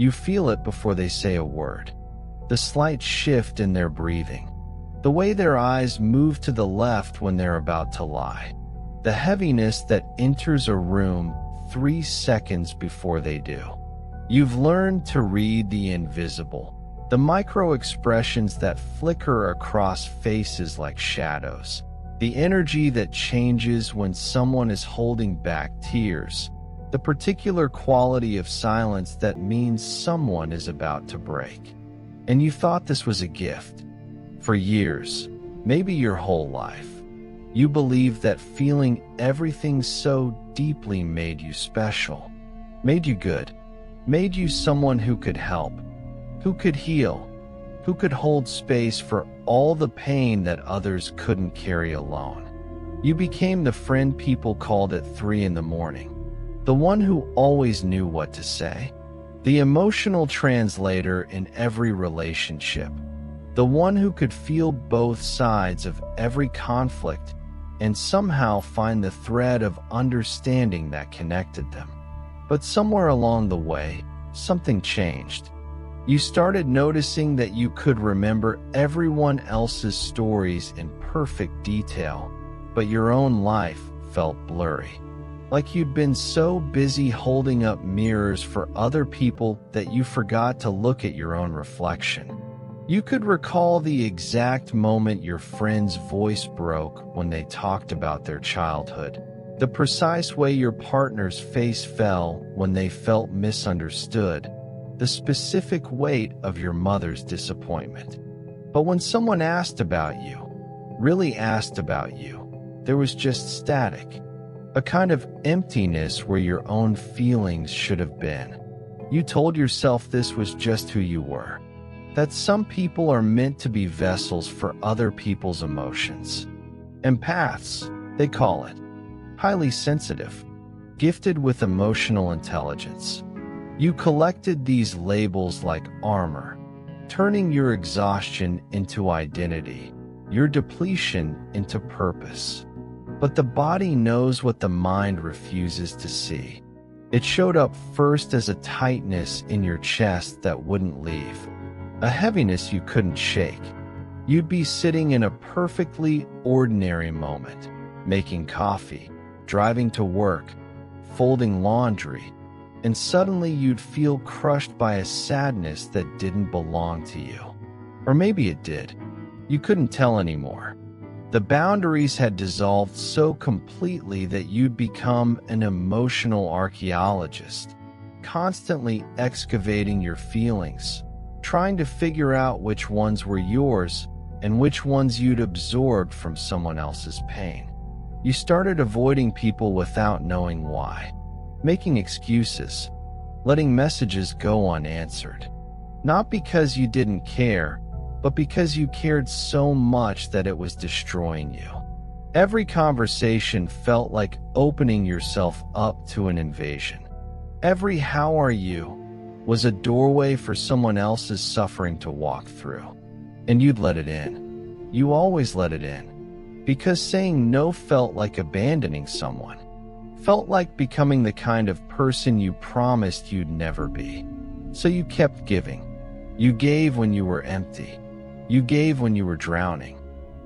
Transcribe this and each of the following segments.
You feel it before they say a word. The slight shift in their breathing. The way their eyes move to the left when they're about to lie. The heaviness that enters a room 3 seconds before they do. You've learned to read the invisible. The micro-expressions that flicker across faces like shadows. The energy that changes when someone is holding back tears. The particular quality of silence that means someone is about to break. And you thought this was a gift. For years, maybe your whole life. You believed that feeling everything so deeply made you special. Made you good. Made you someone who could help. Who could heal. Who could hold space for all the pain that others couldn't carry alone. You became the friend people called at 3 in the morning. The one who always knew what to say. The emotional translator in every relationship. The one who could feel both sides of every conflict and somehow find the thread of understanding that connected them. But somewhere along the way, something changed. You started noticing that you could remember everyone else's stories in perfect detail, but your own life felt blurry. Like you'd been so busy holding up mirrors for other people that you forgot to look at your own reflection. You could recall the exact moment your friend's voice broke when they talked about their childhood, the precise way your partner's face fell when they felt misunderstood, the specific weight of your mother's disappointment. But when someone asked about you, really asked about you, there was just static, a kind of emptiness where your own feelings should have been. You told yourself this was just who you were, that some people are meant to be vessels for other people's emotions. Empaths, they call it. Highly sensitive, gifted with emotional intelligence. You collected these labels like armor, turning your exhaustion into identity, your depletion into purpose. But the body knows what the mind refuses to see. It showed up first as a tightness in your chest that wouldn't leave, a heaviness you couldn't shake. You'd be sitting in a perfectly ordinary moment, making coffee, driving to work, folding laundry, and suddenly you'd feel crushed by a sadness that didn't belong to you. Or maybe it did. You couldn't tell anymore. The boundaries had dissolved so completely that you'd become an emotional archaeologist, constantly excavating your feelings, trying to figure out which ones were yours and which ones you'd absorbed from someone else's pain. You started avoiding people without knowing why. Making excuses, letting messages go unanswered. Not because you didn't care, but because you cared so much that it was destroying you. Every conversation felt like opening yourself up to an invasion. Every "how are you" was a doorway for someone else's suffering to walk through. And you'd let it in. You always let it in. Because saying no felt like abandoning someone. Felt like becoming the kind of person you promised you'd never be. So you kept giving. You gave when you were empty. You gave when you were drowning.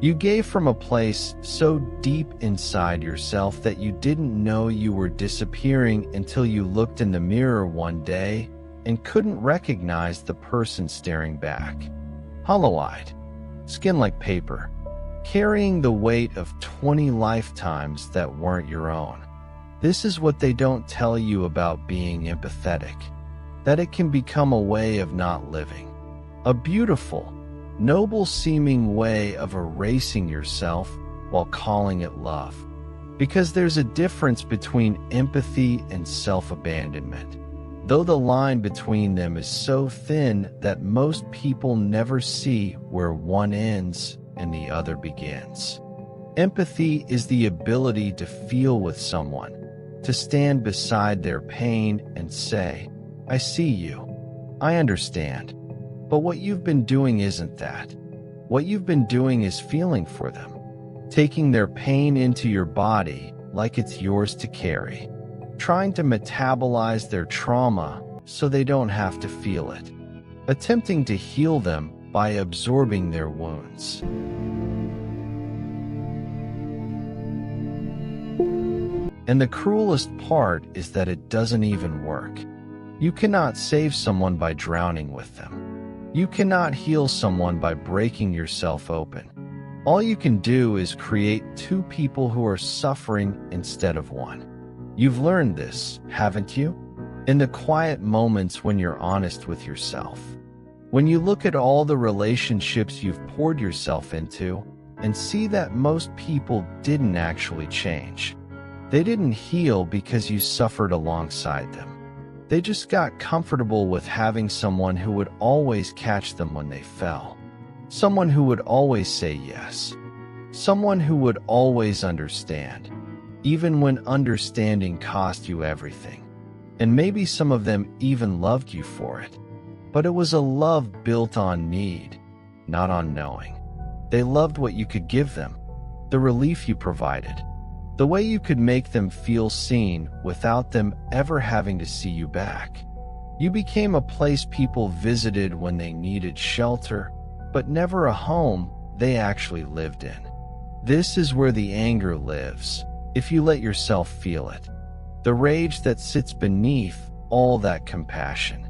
You gave from a place so deep inside yourself that you didn't know you were disappearing until you looked in the mirror one day and couldn't recognize the person staring back. Hollow-eyed, skin like paper, carrying the weight of 20 lifetimes that weren't your own. This is what they don't tell you about being empathetic, that it can become a way of not living. A beautiful, noble-seeming way of erasing yourself while calling it love. Because there's a difference between empathy and self-abandonment, though the line between them is so thin that most people never see where one ends and the other begins. Empathy is the ability to feel with someone, to stand beside their pain and say, "I see you. I understand." But what you've been doing isn't that. What you've been doing is feeling for them, taking their pain into your body like it's yours to carry, trying to metabolize their trauma so they don't have to feel it, attempting to heal them by absorbing their wounds. And the cruelest part is that it doesn't even work. You cannot save someone by drowning with them. You cannot heal someone by breaking yourself open. All you can do is create two people who are suffering instead of one. You've learned this, haven't you? In the quiet moments when you're honest with yourself. When you look at all the relationships you've poured yourself into and see that most people didn't actually change. They didn't heal because you suffered alongside them. They just got comfortable with having someone who would always catch them when they fell. Someone who would always say yes. Someone who would always understand, even when understanding cost you everything. And maybe some of them even loved you for it. But it was a love built on need, not on knowing. They loved what you could give them, the relief you provided, the way you could make them feel seen without them ever having to see you back. You became a place people visited when they needed shelter, but never a home they actually lived in. This is where the anger lives, if you let yourself feel it. The rage that sits beneath all that compassion.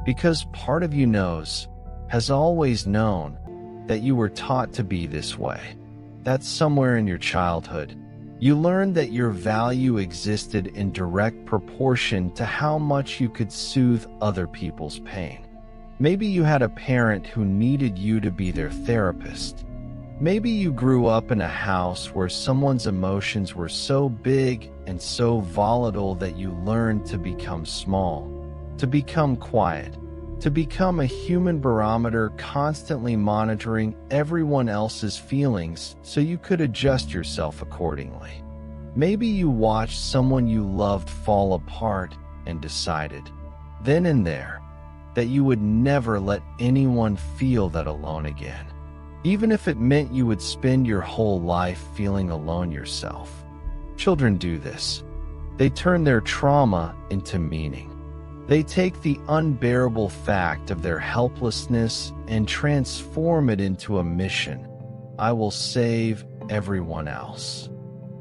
Because part of you knows, has always known, that you were taught to be this way. That somewhere in your childhood, you learned that your value existed in direct proportion to how much you could soothe other people's pain. Maybe you had a parent who needed you to be their therapist. Maybe you grew up in a house where someone's emotions were so big and so volatile that you learned to become small, to become quiet, to become a human barometer constantly monitoring everyone else's feelings so you could adjust yourself accordingly. Maybe you watched someone you loved fall apart and decided, then and there, that you would never let anyone feel that alone again, even if it meant you would spend your whole life feeling alone yourself. Children do this. They turn their trauma into meaning. They take the unbearable fact of their helplessness and transform it into a mission. I will save everyone else.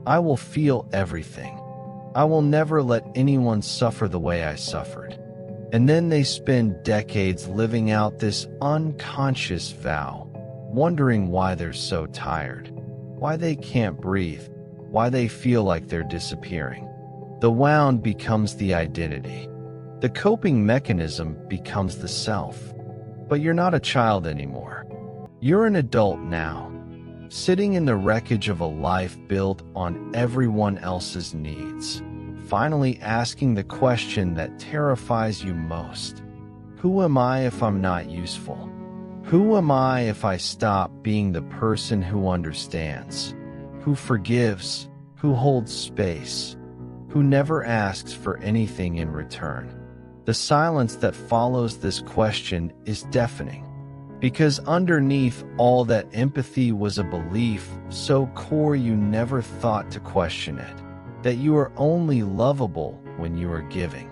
I will feel everything. I will never let anyone suffer the way I suffered. And then they spend decades living out this unconscious vow, wondering why they're so tired, why they can't breathe, why they feel like they're disappearing. The wound becomes the identity. The coping mechanism becomes the self. But you're not a child anymore. You're an adult now, sitting in the wreckage of a life built on everyone else's needs, finally asking the question that terrifies you most. Who am I if I'm not useful? Who am I if I stop being the person who understands, who forgives, who holds space, who never asks for anything in return? The silence that follows this question is deafening, because underneath all that empathy was a belief so core you never thought to question it, that you are only lovable when you are giving,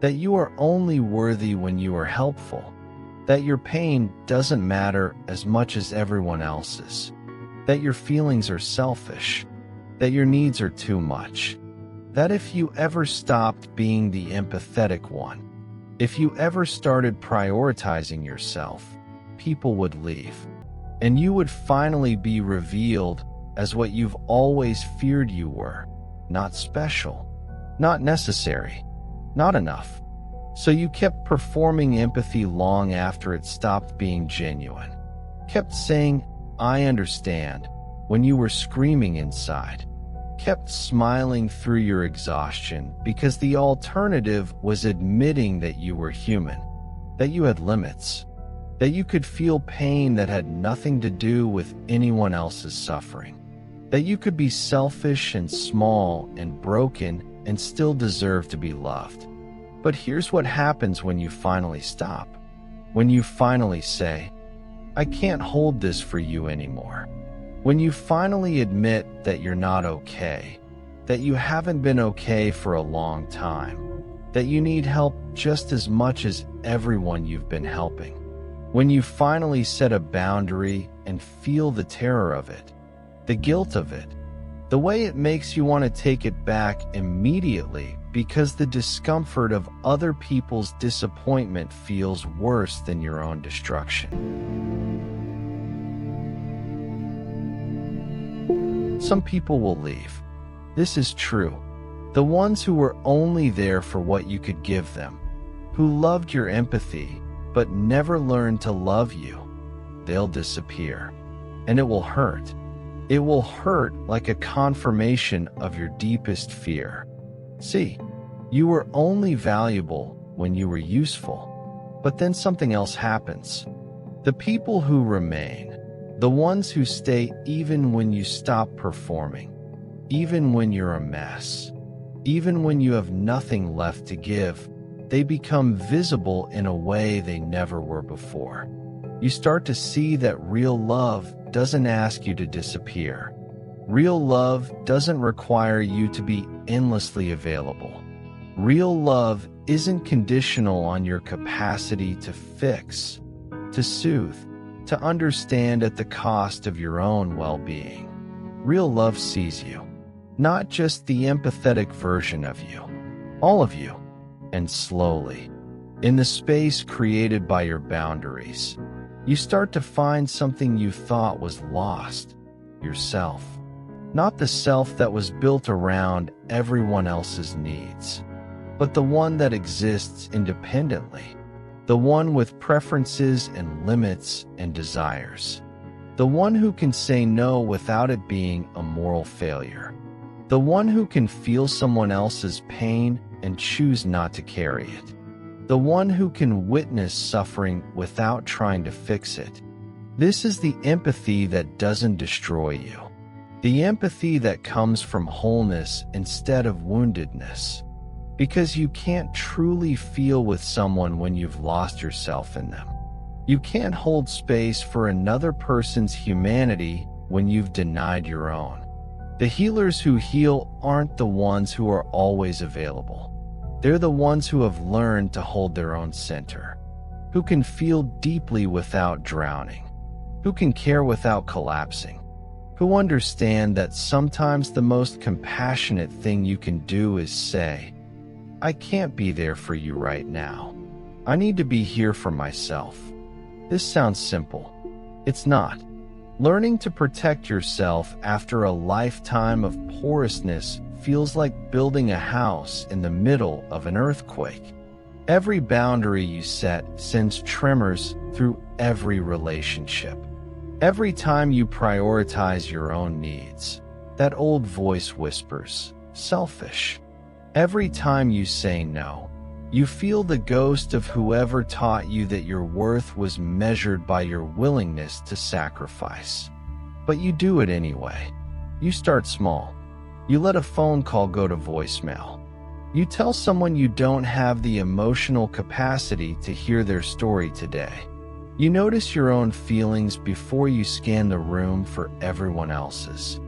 that you are only worthy when you are helpful, that your pain doesn't matter as much as everyone else's, that your feelings are selfish, that your needs are too much, that if you ever stopped being the empathetic one, if you ever started prioritizing yourself, people would leave, and you would finally be revealed as what you've always feared you were, not special, not necessary, not enough. So you kept performing empathy long after it stopped being genuine, kept saying, I understand, when you were screaming inside, kept smiling through your exhaustion because the alternative was admitting that you were human, that you had limits, that you could feel pain that had nothing to do with anyone else's suffering, that you could be selfish and small and broken and still deserve to be loved. But here's what happens when you finally stop, when you finally say, I can't hold this for you anymore. When you finally admit that you're not okay, that you haven't been okay for a long time, that you need help just as much as everyone you've been helping. When you finally set a boundary and feel the terror of it, the guilt of it, the way it makes you want to take it back immediately because the discomfort of other people's disappointment feels worse than your own destruction. Some people will leave. This is true. The ones who were only there for what you could give them, who loved your empathy but never learned to love you, they'll disappear. And it will hurt. It will hurt like a confirmation of your deepest fear. See, you were only valuable when you were useful, but then something else happens. The people who remain, the ones who stay even when you stop performing, even when you're a mess, even when you have nothing left to give, they become visible in a way they never were before. You start to see that real love doesn't ask you to disappear. Real love doesn't require you to be endlessly available. Real love isn't conditional on your capacity to fix, to soothe, to understand at the cost of your own well-being. Real love sees you, not just the empathetic version of you, all of you. And slowly, in the space created by your boundaries, you start to find something you thought was lost, yourself. Not the self that was built around everyone else's needs, but the one that exists independently, the one with preferences and limits and desires, the one who can say no without it being a moral failure, the one who can feel someone else's pain and choose not to carry it, the one who can witness suffering without trying to fix it. This is the empathy that doesn't destroy you, the empathy that comes from wholeness instead of woundedness, because you can't truly feel with someone when you've lost yourself in them. You can't hold space for another person's humanity when you've denied your own. The healers who heal aren't the ones who are always available. They're the ones who have learned to hold their own center, who can feel deeply without drowning, who can care without collapsing, who understand that sometimes the most compassionate thing you can do is say, I can't be there for you right now. I need to be here for myself. This sounds simple. It's not. Learning to protect yourself after a lifetime of porousness feels like building a house in the middle of an earthquake. Every boundary you set sends tremors through every relationship. Every time you prioritize your own needs, that old voice whispers, selfish. Every time you say no, you feel the ghost of whoever taught you that your worth was measured by your willingness to sacrifice. But you do it anyway. You start small. You let a phone call go to voicemail. You tell someone you don't have the emotional capacity to hear their story today. You notice your own feelings before you scan the room for everyone else's.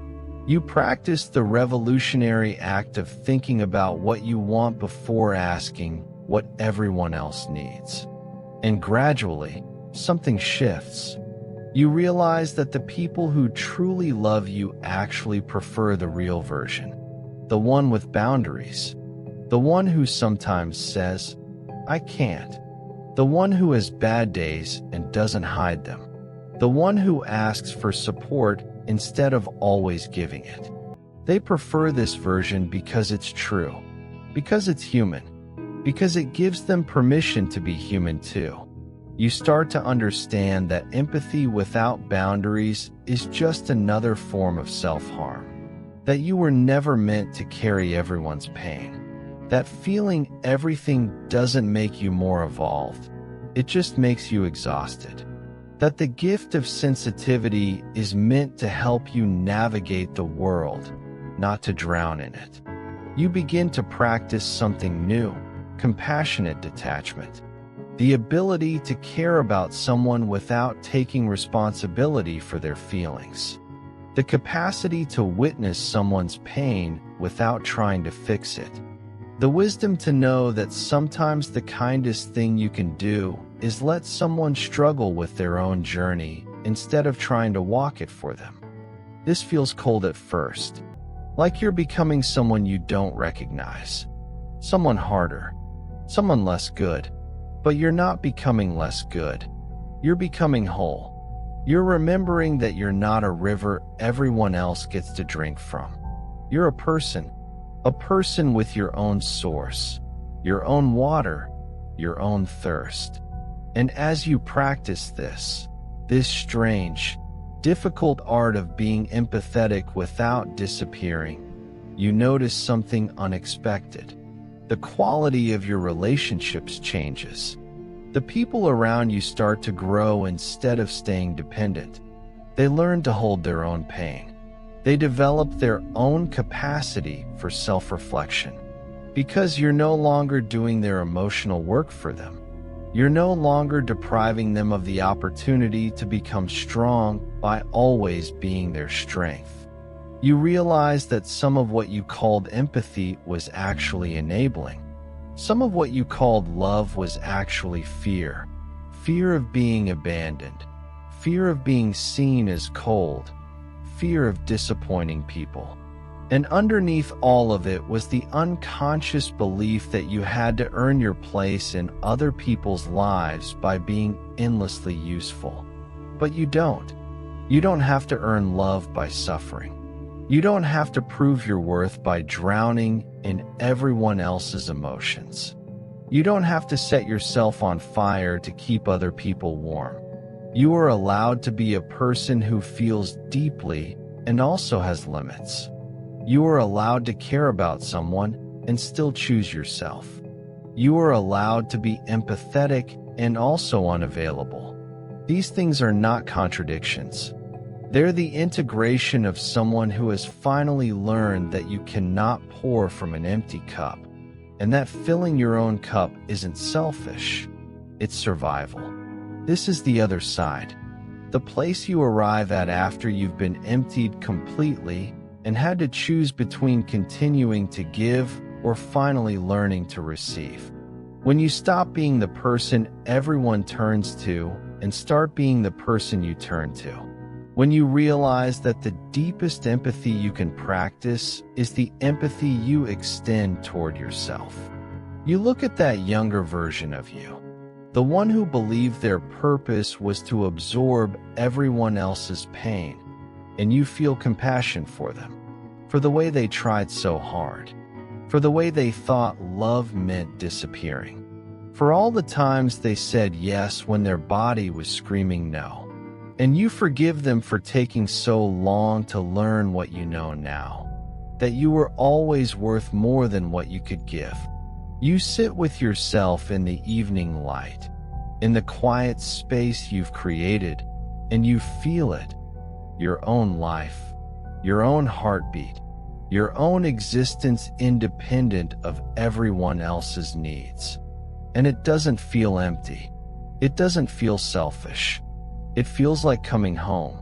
You practice the revolutionary act of thinking about what you want before asking what everyone else needs. And gradually, something shifts. You realize that the people who truly love you actually prefer the real version, the one with boundaries, the one who sometimes says, I can't, the one who has bad days and doesn't hide them, the one who asks for support instead of always giving it. They prefer this version because it's true, because it's human, because it gives them permission to be human too. You start to understand that empathy without boundaries is just another form of self-harm, that you were never meant to carry everyone's pain, that feeling everything doesn't make you more evolved, it just makes you exhausted, that the gift of sensitivity is meant to help you navigate the world, not to drown in it. You begin to practice something new, compassionate detachment. The ability to care about someone without taking responsibility for their feelings. The capacity to witness someone's pain without trying to fix it. The wisdom to know that sometimes the kindest thing you can do is let someone struggle with their own journey instead of trying to walk it for them. This feels cold at first, like you're becoming someone you don't recognize, someone harder, someone less good. But you're not becoming less good. You're becoming whole. You're remembering that you're not a river everyone else gets to drink from. You're a person with your own source, your own water, your own thirst. And as you practice this strange, difficult art of being empathetic without disappearing, you notice something unexpected. The quality of your relationships changes. The people around you start to grow instead of staying dependent. They learn to hold their own pain. They develop their own capacity for self-reflection. Because you're no longer doing their emotional work for them. You're no longer depriving them of the opportunity to become strong by always being their strength. You realize that some of what you called empathy was actually enabling. Some of what you called love was actually fear. Fear of being abandoned. Fear of being seen as cold. Fear of disappointing people. And underneath all of it was the unconscious belief that you had to earn your place in other people's lives by being endlessly useful. But you don't. You don't have to earn love by suffering. You don't have to prove your worth by drowning in everyone else's emotions. You don't have to set yourself on fire to keep other people warm. You are allowed to be a person who feels deeply and also has limits. You are allowed to care about someone and still choose yourself. You are allowed to be empathetic and also unavailable. These things are not contradictions. They're the integration of someone who has finally learned that you cannot pour from an empty cup, and that filling your own cup isn't selfish, it's survival. This is the other side, the place you arrive at after you've been emptied completely and had to choose between continuing to give or finally learning to receive. When you stop being the person everyone turns to and start being the person you turn to. When you realize that the deepest empathy you can practice is the empathy you extend toward yourself. You look at that younger version of you, the one who believed their purpose was to absorb everyone else's pain, and you feel compassion for them, for the way they tried so hard, for the way they thought love meant disappearing, for all the times they said yes when their body was screaming no. And you forgive them for taking so long to learn what you know now, that you were always worth more than what you could give. You sit with yourself in the evening light, in the quiet space you've created, and you feel it, your own life, your own heartbeat, your own existence independent of everyone else's needs. And it doesn't feel empty. It doesn't feel selfish. It feels like coming home.